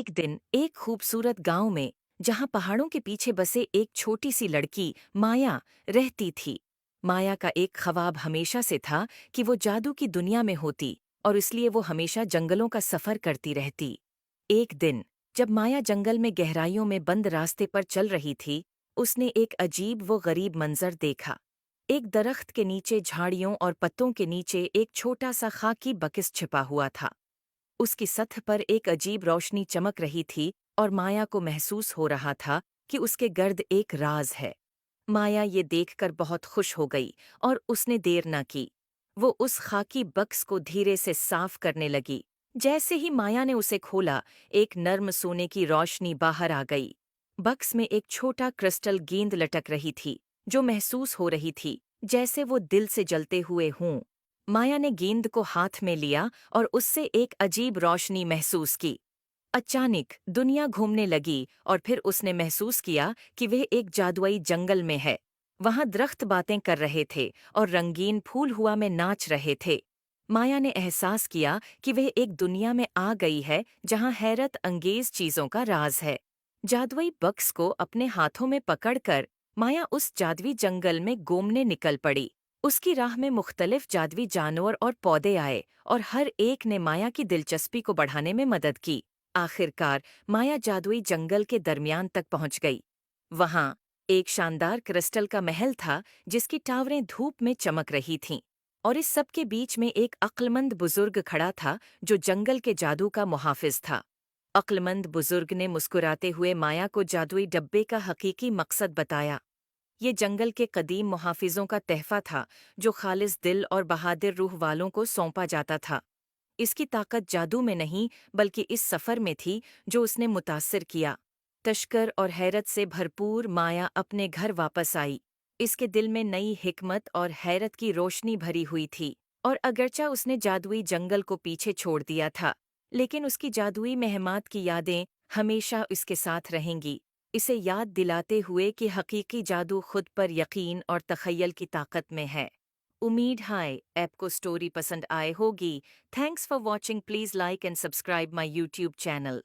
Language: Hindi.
एक दिन एक खूबसूरत गांव में, जहां पहाड़ों के पीछे बसे एक छोटी सी लड़की माया रहती थी। माया का एक ख्वाब हमेशा से था कि वो जादू की दुनिया में होती, और इसलिए वो हमेशा जंगलों का सफर करती रहती। एक दिन जब माया जंगल में गहराइयों में बंद रास्ते पर चल रही थी, उसने एक अजीब व गरीब मंजर देखा। एक दरख्त के नीचे झाड़ियों और पत्तों के नीचे एक छोटा सा खाकी बकिस छिपा हुआ था। उसकी सतह पर एक अजीब रोशनी चमक रही थी, और माया को महसूस हो रहा था कि उसके गर्द एक राज है। माया ये देखकर बहुत खुश हो गई, और उसने देर न की। वो उस खाकी बक्स को धीरे से साफ करने लगी। जैसे ही माया ने उसे खोला, एक नर्म सोने की रोशनी बाहर आ गई। बक्स में एक छोटा क्रिस्टल गेंद लटक रही थी, जो महसूस हो रही थी जैसे वो दिल से जलते हुए हों। माया ने गेंद को हाथ में लिया और उससे एक अजीब रोशनी महसूस की। अचानक दुनिया घूमने लगी, और फिर उसने महसूस किया कि वह एक जादुई जंगल में है। वहां दरख्त बातें कर रहे थे और रंगीन फूल हुआ में नाच रहे थे। माया ने एहसास किया कि वह एक दुनिया में आ गई है जहां हैरत अंगेज चीजों का राज है। जादुई बक्स को अपने हाथों में पकड़कर माया उस जादुई जंगल में घूमने निकल पड़ी। उसकी राह में मुख्तलिफ जादुई जानवर और पौधे आए, और हर एक ने माया की दिलचस्पी को बढ़ाने में मदद की। आखिरकार माया जादुई जंगल के दरमियान तक पहुंच गई। वहां एक शानदार क्रिस्टल का महल था, जिसकी टावरें धूप में चमक रही थीं। और इस सब के बीच में एक अक्लमंद बुजुर्ग खड़ा था, जो जंगल के जादू का मुहाफिज था। अक्लमंद बुजुर्ग ने मुस्कुराते हुए माया को जादुई डब्बे का हकीकी मकसद बताया। ये जंगल के कदीम मुहाफिजों का तहफा था, जो खालिस दिल और बहादुर रूह वालों को सौंपा जाता था। इसकी ताकत जादू में नहीं, बल्कि इस सफर में थी जो उसने मुतासिर किया। तश्कर और हैरत से भरपूर माया अपने घर वापस आई। इसके दिल में नई हिकमत और हैरत की रोशनी भरी हुई थी। और अगरचा उसने जादुई जंगल को पीछे छोड़ दिया था, लेकिन उसकी जादुई महमात की यादें हमेशा उसके साथ रहेंगी, इसे याद दिलाते हुए कि हकीकी जादू खुद पर यकीन और तखय्युल की ताकत में है। उम्मीद है आपको स्टोरी पसंद आए होगी। Thanks for watching. Please like and subscribe my YouTube channel.